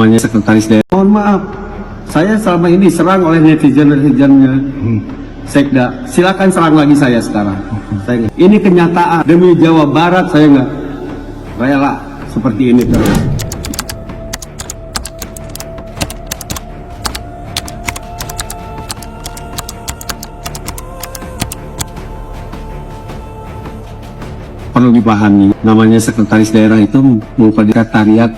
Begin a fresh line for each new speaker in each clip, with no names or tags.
namanya sekretaris daerah. Mohon maaf, saya selama ini diserang oleh netizen-netizennya Sekda. Silakan serang lagi saya sekarang. Ini kenyataan, demi Jawa Barat saya nggak rela seperti ini terus. Perlu dipahami, namanya sekretaris daerah itu merupakan sekretariat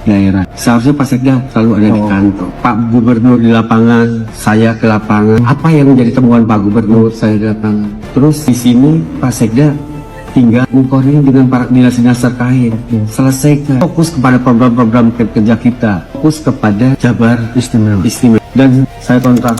daerah. Seharusnya Pak Sekda selalu ada di kantor. Pak Gubernur di lapangan, saya ke lapangan. Apa yang menjadi temuan Pak Gubernur, saya di lapangan. Terus di sini Pak Sekda tinggal mengkoordinir dengan para dinas-dinas terkait. Selesaikan. Fokus kepada program-program kerja kita. Fokus kepada Jabar Istimewa. Dan saya kontak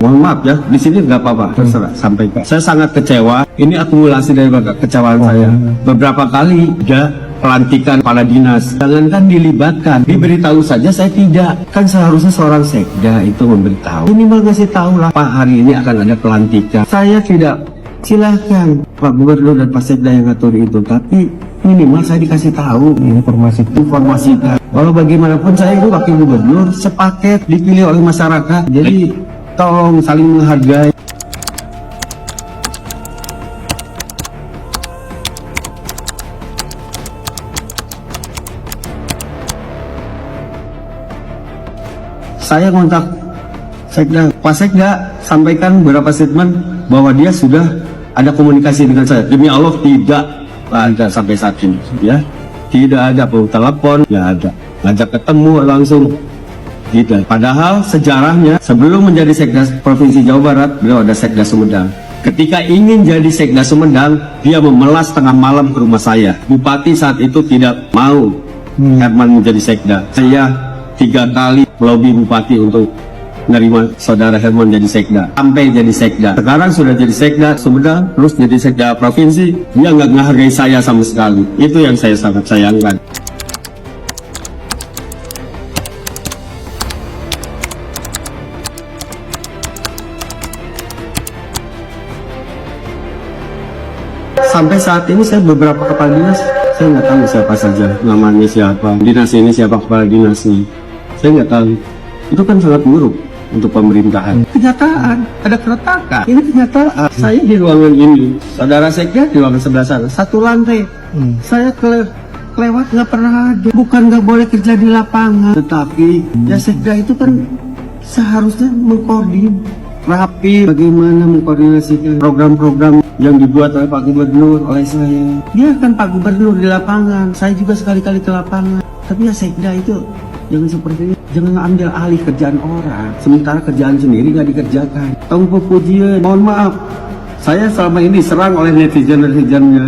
mohon maaf ya, di sini nggak apa-apa, terserah, sampaikan. Saya sangat kecewa, ini akumulasi dari kekecewaan saya. Beberapa kali ada pelantikan kepala dinas, jangankan dilibatkan, diberitahu saja saya tidak. Kan seharusnya seorang sekda itu memberitahu, minimal ngasih tahu lah, Pak hari ini akan ada pelantikan. Saya tidak, silahkan Pak Gubernur dan Pak Sekda yang ngatur itu, tapi minimal saya dikasih tahu informasikan. Walau bagaimanapun saya itu wakil gubernur, sepaket dipilih oleh masyarakat, jadi tolong saling menghargai. Saya kontak Sekda, Pak Sekda sampaikan beberapa statement bahwa dia sudah ada komunikasi dengan saya. Demi Allah tidak ada sampai saat ini, ya. Tidak ada telepon, tidak ada ngajak ketemu langsung. Tidak. Padahal sejarahnya sebelum menjadi Sekda Provinsi Jawa Barat, beliau ada Sekda Sumedang. Ketika ingin jadi Sekda Sumedang, dia memelas tengah malam ke rumah saya. Bupati saat itu tidak mau Herman menjadi Sekda. Saya 3 kali melobi Bupati untuk menerima saudara Herman jadi Sekda. Sampai jadi Sekda. Sekarang sudah jadi Sekda Sumedang, terus jadi Sekda Provinsi. Dia nggak menghargai saya sama sekali. Itu yang saya sangat sayangkan. Sampai saat ini saya beberapa kepala dinas, saya nggak tahu siapa saja namanya, siapa dinas ini, siapa kepala dinasnya, saya nggak tahu. Itu kan sangat buruk untuk pemerintahan. Kenyataan, ada keretakan. Ini kenyataan. Saya di ruangan ini, saudara Sekda di ruangan sebelah sana, 1 lantai. Saya kelewat nggak pernah ada. Bukan nggak boleh kerja di lapangan, tetapi ya Sekda itu kan seharusnya mengkoordinir rapi, bagaimana mengkoordinasikan program-program yang dibuat oleh Pak Gubernur, oleh saya. Dia kan Pak Gubernur di lapangan, saya juga sekali-kali ke lapangan. Tapi ya Sekda itu jangan seperti ini, jangan ambil alih kerjaan orang, sementara kerjaan sendiri nggak dikerjakan. Tunggu pujian, mohon maaf, saya selama ini diserang oleh netizen-netizennya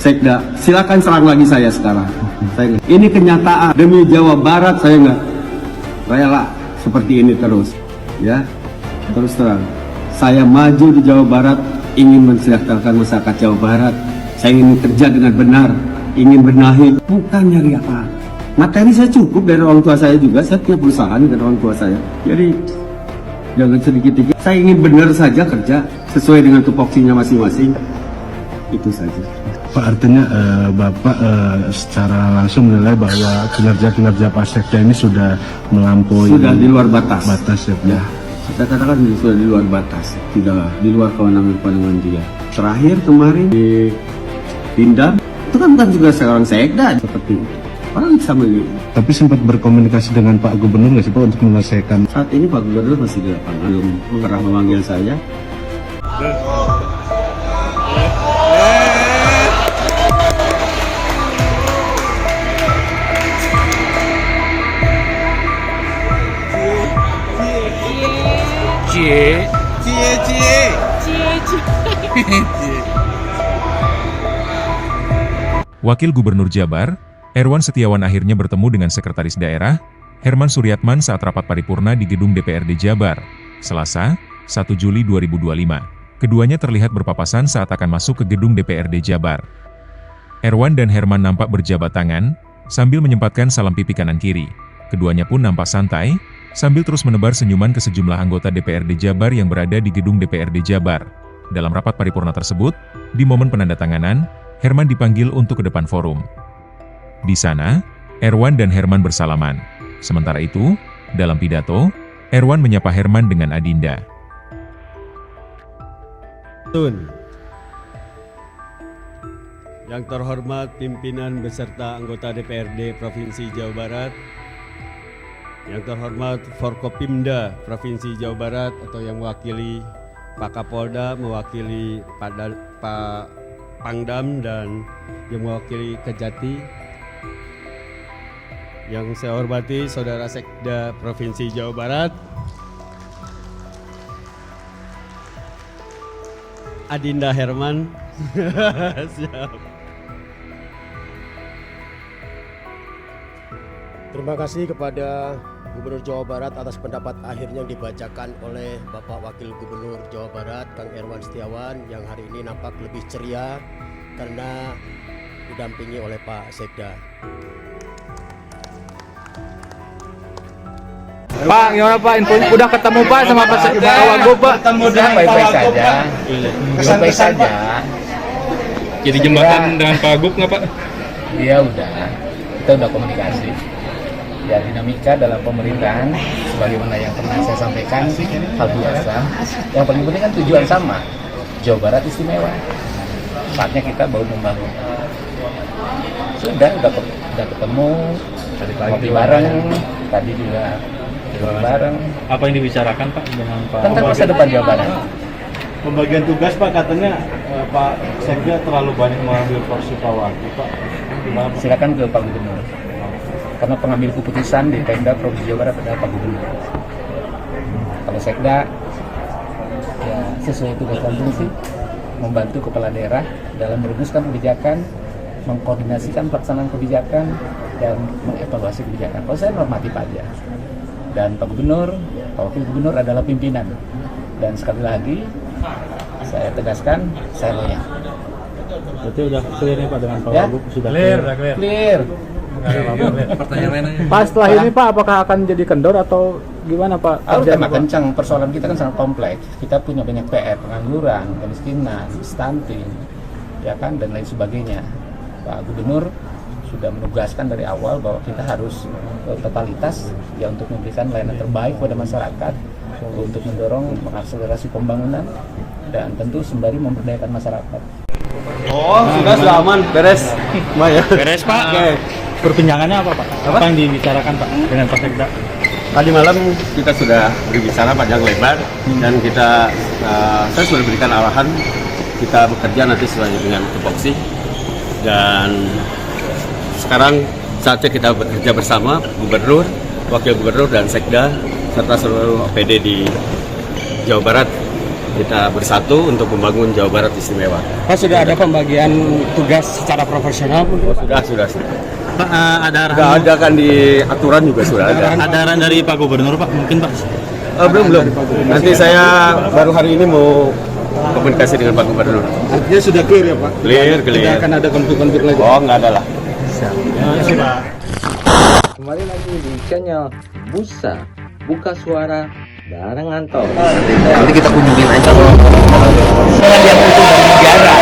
Sekda. Silakan serang lagi saya sekarang. Ini kenyataan, demi Jawa Barat saya nggak rela seperti ini terus, ya. Terus terang, saya maju di Jawa Barat, ingin mensejahterakan masyarakat Jawa Barat. Saya ingin kerja dengan benar, ingin benahi, bukan nyari apa. Materi saya cukup dari orang tua saya juga, saya punya perusahaan dengan orang tua saya. Jadi jangan sedikit-sedikit. Saya ingin benar saja kerja sesuai dengan tupoksinya masing-masing. Itu saja.
Pak, artinya Bapak secara langsung menilai bahwa kinerja Pak Sekda ini sudah melampaui,
sudah di luar batas.
Ya.
Saya katakan sudah di luar batas, tidak di luar kewenangan dia. Terakhir kemarin di Pindad, itu kan bukan juga seorang Sekda seperti itu. Orang sama gitu.
Tapi sempat berkomunikasi dengan Pak Gubernur nggak sih Pak untuk menyelesaikan?
Saat ini Pak Gubernur masih di lapangan, belum pernah memanggil saya.
Wakil Gubernur Jabar, Erwan Setiawan akhirnya bertemu dengan Sekretaris Daerah, Herman Suryatman saat rapat paripurna di gedung DPRD Jabar, Selasa, 1 Juli 2025. Keduanya terlihat berpapasan saat akan masuk ke gedung DPRD Jabar. Erwan dan Herman nampak berjabat tangan, sambil menyempatkan salam pipi kanan kiri. Keduanya pun nampak santai, sambil terus menebar senyuman ke sejumlah anggota DPRD Jabar yang berada di gedung DPRD Jabar. Dalam rapat paripurna tersebut, di momen penandatanganan, Herman dipanggil untuk ke depan forum. Di sana, Erwan dan Herman bersalaman. Sementara itu, dalam pidato, Erwan menyapa Herman dengan Adinda.
Tun. Yang terhormat pimpinan beserta anggota DPRD Provinsi Jawa Barat, yang terhormat Forkopimda Provinsi Jawa Barat atau yang mewakili Pak Kapolda, mewakili Pak Pangdam dan yang mewakili Kejati, yang saya hormati Saudara Sekda Provinsi Jawa Barat, Adinda Herman. Siap.
Terima kasih kepada Gubernur Jawa Barat atas pendapat akhirnya yang dibacakan oleh Bapak Wakil Gubernur Jawa Barat, Kang Erwan Setiawan, yang hari ini nampak lebih ceria karena didampingi oleh Pak Sekda.
Pak, gimana Pak? Info udah ketemu Pak sama Pak Sekda Wagub Pak?
Ketemu dengan baik-baik saja. Baik-baik saja.
Jadi jembatan dengan Pak Wagub nggak Pak?
Iya udah. Kita udah komunikasi. Ya dinamika dalam pemerintahan sebagaimana yang pernah saya sampaikan hal biasa. Yang paling penting kan tujuan sama. Jawa Barat istimewa. Saatnya kita baru membangun. Sudah ketemu. Ngopi bareng. Tadi juga bareng.
Apa yang dibicarakan Pak dengan Pak?
Tentang masa depan Jawa Barat.
Pembagian tugas Pak, katanya Pak Sekda terlalu banyak mengambil porsi Pak Wagub Pak. Gimana Pak?
Silakan ke Pak Gubernur. Karena pengambil keputusan di Pemda Provinsi Jawa Barat adalah Pak Gubernur. Kalau Sekda ya sesuai tugas dan fungsi membantu kepala daerah dalam merumuskan kebijakan, mengkoordinasikan pelaksanaan kebijakan dan mengevaluasi kebijakan. Kalau saya normatif aja. Dan Pak Gubernur, Pak Wakil Gubernur adalah pimpinan. Dan sekali lagi saya tegaskan, saya loyal.
Berarti udah clear nih Pak dengan Pak
Ya?
Wagub? Sudah
Clear.
Pak setelah ini Pak, apakah akan jadi kendor atau gimana Pak?
Tema kencang, persoalan kita kan sangat kompleks. Kita punya banyak PR, pengangguran, kemiskinan, stunting, ya kan, dan lain sebagainya. Pak Gubernur sudah menugaskan dari awal bahwa kita harus totalitas ya untuk memberikan layanan terbaik pada masyarakat, untuk mendorong mengakselerasi pembangunan dan tentu sembari memberdayakan masyarakat.
Oh, sudah aman, beres. Maya.
Beres Pak.
Oke.
Perbincangannya apa Pak? Apa yang dibicarakan Pak dengan Pak Sekda?
Tadi malam kita sudah berbicara panjang lebar dan saya sudah berikan arahan kita bekerja nanti sesuai dengan tupoksi, dan sekarang saatnya kita bekerja bersama Gubernur, Wakil Gubernur dan Sekda serta seluruh OPD di Jawa Barat. Kita bersatu untuk membangun Jawa Barat istimewa.
Pak, sudah ada pembagian tugas secara profesional?
Sudah.
Pak, ada arahan?
Nggak ada kan di aturan juga sudah ada.
Ada arahan dari Pak Gubernur Pak, mungkin Pak?
Belum. Nanti saya baru hari ini mau komunikasi dengan Pak Gubernur.
Artinya sudah clear ya Pak?
Clear.
Tidak akan ada konflik-konflik lagi?
Oh, nggak ada lah.
Kembali lagi di channel Busa Buka Suara bareng Anto.
Nanti kita kunjungin aja loh. Yang itu dari negara.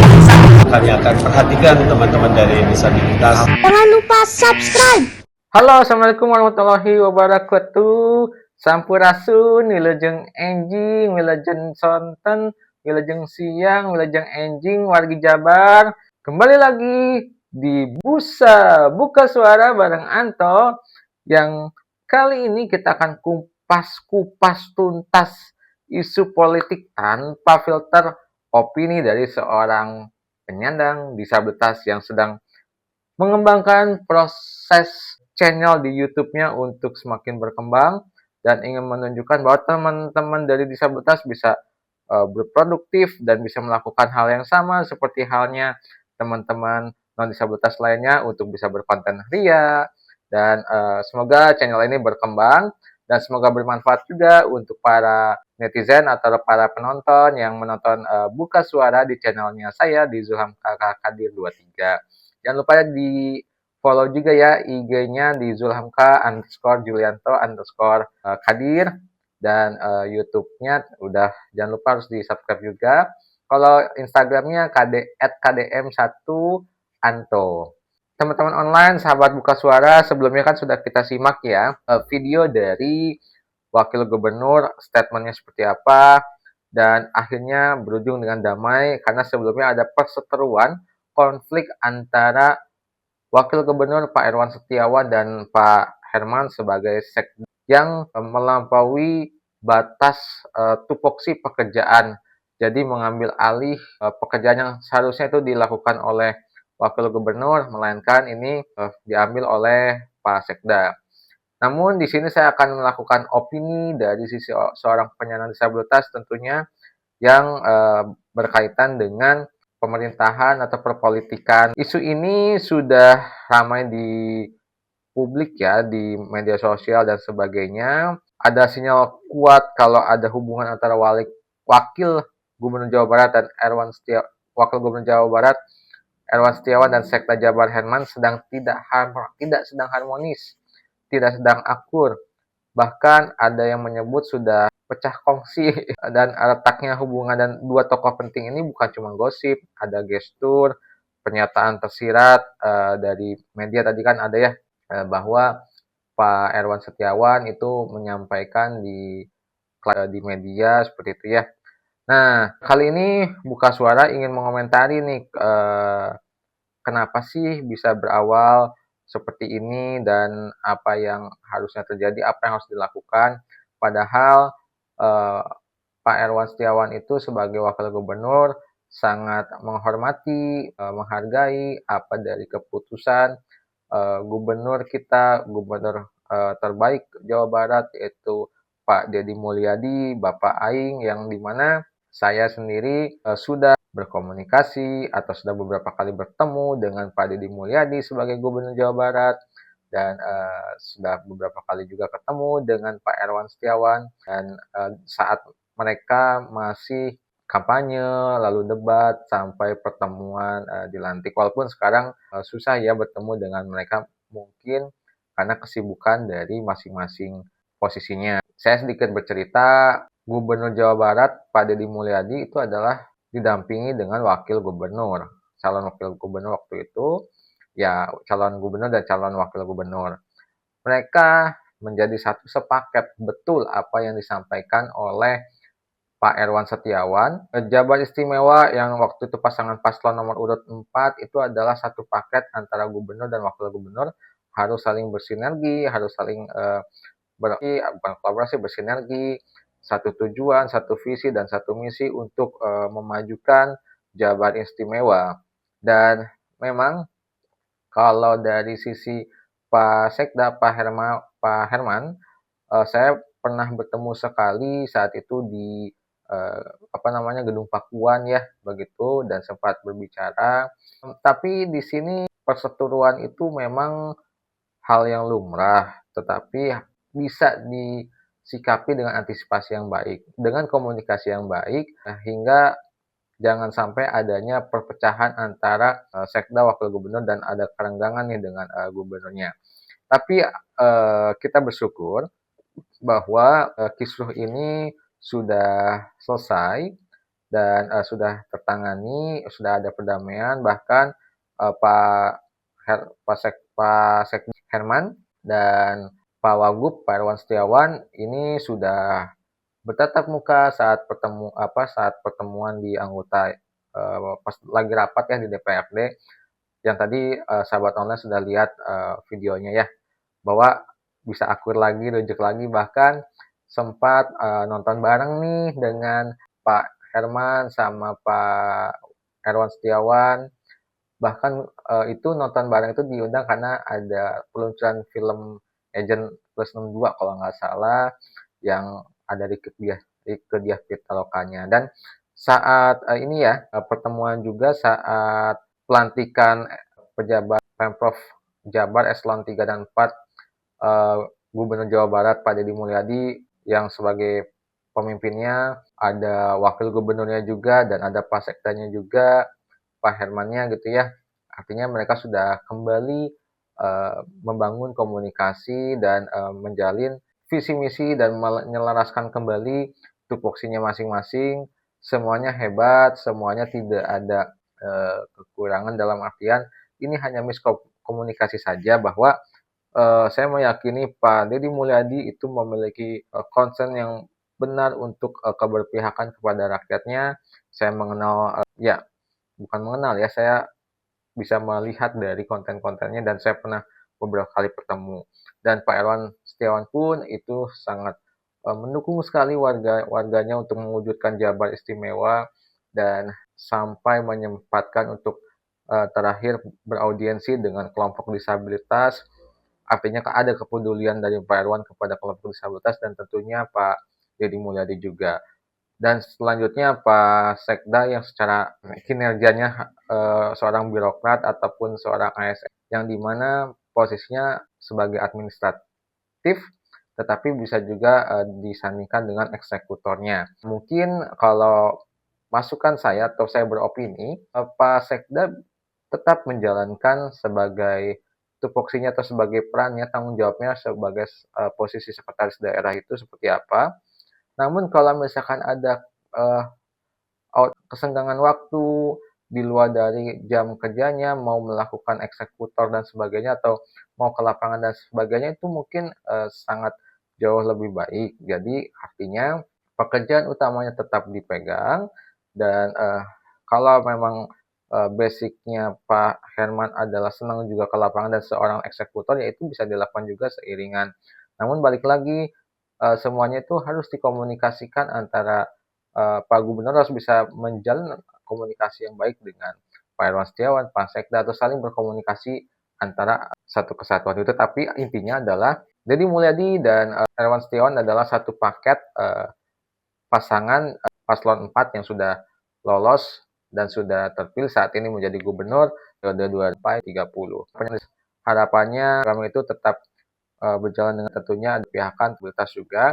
Bisa nanya ke
Kami akan perhatikan teman-teman dari disabilitas.
Jangan lupa subscribe.
Halo, assalamualaikum warahmatullahi wabarakatuh. Sampurasun, wilujeng enjing, wilujeng sonten, wilujeng siang, wilujeng enjing, wargi Jabar. Kembali lagi di Busa Buka Suara bareng Anto, yang kali ini kita akan kupas tuntas isu politik tanpa filter, opini dari seorang penyandang disabilitas yang sedang mengembangkan proses channel di YouTube-nya untuk semakin berkembang dan ingin menunjukkan bahwa teman-teman dari disabilitas bisa berproduktif dan bisa melakukan hal yang sama seperti halnya teman-teman non-disabilitas lainnya untuk bisa berkonten ria, dan semoga channel ini berkembang dan semoga bermanfaat juga untuk para netizen atau para penonton yang menonton Buka Suara di channelnya saya di Zulham Kakak Kadir 23. Jangan lupa di follow juga ya IG-nya di Zulhamka_Julianto_Kadir, dan YouTube-nya udah jangan lupa harus di-subscribe juga. Kalau Instagram-nya @kdm1anto. Teman-teman online, sahabat Buka Suara, sebelumnya kan sudah kita simak ya video dari Wakil Gubernur, statementnya seperti apa, dan akhirnya berujung dengan damai karena sebelumnya ada perseteruan konflik antara Wakil Gubernur Pak Erwan Setiawan dan Pak Herman sebagai sekda yang melampaui batas tupoksi pekerjaan. Jadi mengambil alih pekerjaan yang seharusnya itu dilakukan oleh Wakil Gubernur, melainkan ini diambil oleh Pak Sekda. Namun di sini saya akan melakukan opini dari sisi seorang penyandang disabilitas tentunya yang berkaitan dengan pemerintahan atau perpolitikan. Isu ini sudah ramai di publik ya, di media sosial dan sebagainya. Ada sinyal kuat kalau ada hubungan antara Wakil Gubernur Jawa Barat dan Wakil Gubernur Jawa Barat Erwan Setiawan dan Sekda Jabar Herman tidak sedang harmonis, tidak sedang akur. Bahkan ada yang menyebut sudah pecah kongsi dan retaknya hubungan dan dua tokoh penting ini bukan cuma gosip, ada gestur, pernyataan tersirat dari media tadi kan ada ya bahwa Pak Erwan Setiawan itu menyampaikan di media seperti itu ya. Nah, kali ini Buka Suara ingin mengomentari nih kenapa sih bisa berawal seperti ini dan apa yang harusnya terjadi, apa yang harus dilakukan. Padahal Pak Erwan Setiawan itu sebagai Wakil Gubernur sangat menghormati, menghargai apa dari keputusan Gubernur kita, Gubernur terbaik Jawa Barat yaitu Pak Deddy Mulyadi, Bapak Aing, yang dimana saya sendiri sudah berkomunikasi atau sudah beberapa kali bertemu dengan Pak Deddy Mulyadi sebagai Gubernur Jawa Barat dan sudah beberapa kali juga ketemu dengan Pak Erwan Setiawan dan saat mereka masih kampanye, lalu debat sampai pertemuan dilantik. Walaupun sekarang susah ya bertemu dengan mereka mungkin karena kesibukan dari masing-masing posisinya. Saya sedikit bercerita, Gubernur Jawa Barat, Pak Deddy Mulyadi itu adalah didampingi dengan wakil gubernur. Calon wakil gubernur waktu itu, ya calon gubernur dan calon wakil gubernur. Mereka menjadi satu sepaket betul apa yang disampaikan oleh Pak Erwan Setiawan. Jabar istimewa yang waktu itu pasangan paslon nomor urut 4 itu adalah satu paket antara gubernur dan wakil gubernur, harus saling bersinergi, harus saling bersinergi, satu tujuan, satu visi, dan satu misi untuk memajukan Jabar Istimewa. Dan memang kalau dari sisi Pak Sekda, Pak Herman, saya pernah bertemu sekali saat itu di Gedung Pakuan ya, begitu, dan sempat berbicara. Tapi di sini perseteruan itu memang hal yang lumrah, tetapi bisa disikapi dengan antisipasi yang baik, dengan komunikasi yang baik, hingga jangan sampai adanya perpecahan antara Sekda Wakil Gubernur dan ada kerenggangan nih dengan gubernurnya. Tapi kita bersyukur bahwa kisruh ini sudah selesai dan sudah tertangani, sudah ada perdamaian, bahkan Pak Sekda Herman dan Pak Wagub, Pak Erwan Setiawan ini sudah bertatap muka saat pertemuan di anggota pas lagi rapat ya di DPRD, yang tadi sahabat online sudah lihat videonya ya, bahwa bisa akur lagi, rejek lagi, bahkan sempat nonton bareng nih dengan Pak Herman sama Pak Erwan Setiawan. Bahkan itu nonton bareng itu diundang karena ada peluncuran film Agent Plus 62 kalau nggak salah, yang ada di Kediah Pitaloka-nya. Dan saat ini ya pertemuan juga saat pelantikan pejabat Pemprov Jabar eselon 3 dan 4 Gubernur Jawa Barat Pak Deddy Mulyadi yang sebagai pemimpinnya, ada wakil gubernurnya juga dan ada Pak Sekdanya juga, Pak Hermannya gitu ya. Artinya mereka sudah kembali membangun komunikasi dan menjalin visi misi dan menyelaraskan kembali tupoksinya masing-masing. Semuanya hebat, semuanya tidak ada kekurangan dalam artian ini hanya miskomunikasi saja bahwa saya meyakini Pak Deddy Mulyadi itu memiliki concern yang benar untuk keberpihakan kepada rakyatnya. Saya mengenal, bukan mengenal ya, saya bisa melihat dari konten-kontennya dan saya pernah beberapa kali bertemu. Dan Pak Erwan Setiawan pun itu sangat mendukung sekali warganya untuk mewujudkan Jabar Istimewa dan sampai menyempatkan untuk terakhir beraudiensi dengan kelompok disabilitas. Artinya ada kepedulian dari Pak Erwan kepada kelompok disabilitas dan tentunya Pak Deddy Mulyadi juga. Dan selanjutnya Pak Sekda yang secara kinerjanya seorang birokrat ataupun seorang ASN yang dimana posisinya sebagai administratif tetapi bisa juga disandingkan dengan eksekutornya. Mungkin kalau masukan saya atau saya beropini, Pak Sekda tetap menjalankan sebagai tupoksinya atau sebagai perannya, tanggung jawabnya sebagai posisi sekretaris daerah itu seperti apa. Namun kalau misalkan ada kesenggangan waktu di luar dari jam kerjanya, mau melakukan eksekutor dan sebagainya atau mau ke lapangan dan sebagainya itu mungkin sangat jauh lebih baik. Jadi artinya pekerjaan utamanya tetap dipegang dan kalau memang basicnya Pak Herman adalah senang juga ke lapangan dan seorang eksekutor, ya itu bisa dilakukan juga seiringan. Namun balik lagi semuanya itu harus dikomunikasikan antara Pak Gubernur harus bisa menjalin komunikasi yang baik dengan Pak Erwan Setiawan, Pak Sekda atau saling berkomunikasi antara satu kesatuan itu. Tapi intinya adalah Deddy Mulyadi dan Erwan Setiawan adalah satu paket pasangan paslon 4 yang sudah lolos dan sudah terpilih saat ini menjadi gubernur periode 2030. Harapannya kami itu tetap berjalan dengan tentunya ada pihakan stabilitas juga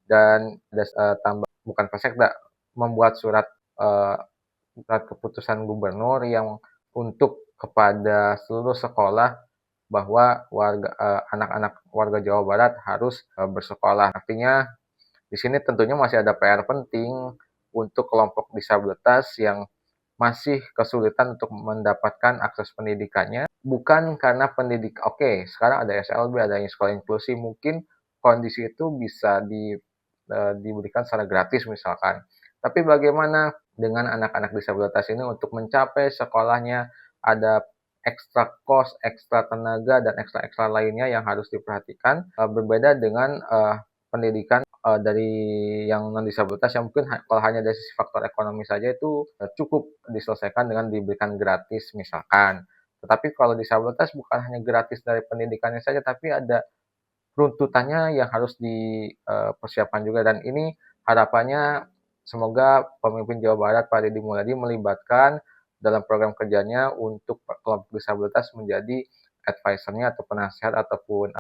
dan ada tambah bukan Pak Sekda membuat surat keputusan gubernur yang untuk kepada seluruh sekolah bahwa anak-anak warga Jawa Barat harus bersekolah. Artinya di sini tentunya masih ada PR penting untuk kelompok disabilitas yang masih kesulitan untuk mendapatkan akses pendidikannya, bukan karena sekarang ada SLB, adanya sekolah inklusi, mungkin kondisi itu bisa diberikan secara gratis misalkan. Tapi bagaimana dengan anak-anak disabilitas ini untuk mencapai sekolahnya, ada ekstra cost, ekstra tenaga, dan ekstra lainnya yang harus diperhatikan, berbeda dengan pendidikan dari yang non-disabilitas yang mungkin kalau hanya dari sisi faktor ekonomi saja itu cukup diselesaikan dengan diberikan gratis misalkan. Tetapi kalau disabilitas bukan hanya gratis dari pendidikannya saja, tapi ada runtutannya yang harus dipersiapkan juga. Dan ini harapannya semoga pemimpin Jawa Barat Pak Deddy Mulyadi melibatkan dalam program kerjanya untuk kelompok disabilitas menjadi advisor-nya atau penasihat ataupun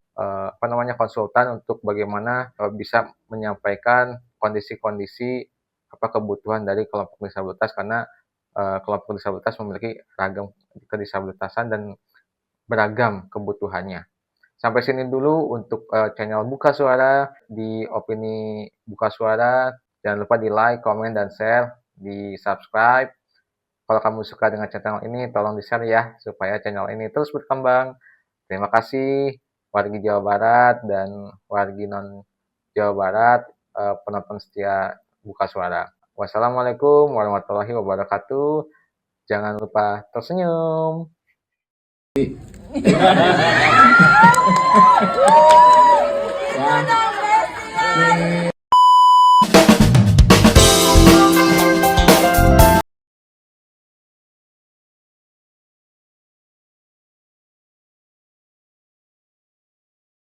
konsultan untuk bagaimana bisa menyampaikan kondisi-kondisi kebutuhan dari kelompok disabilitas karena kelompok disabilitas memiliki ragam kedisabilitasan dan beragam kebutuhannya. Sampai sini dulu untuk channel Buka Suara di Opini Buka Suara. Jangan lupa di like, komen, dan share, di subscribe. Kalau kamu suka dengan channel ini, tolong di-share ya, supaya channel ini terus berkembang. Terima kasih, wargi Jawa Barat dan wargi non-Jawa Barat, penonton setia Buka Suara. Wassalamualaikum warahmatullahi wabarakatuh. Jangan lupa tersenyum.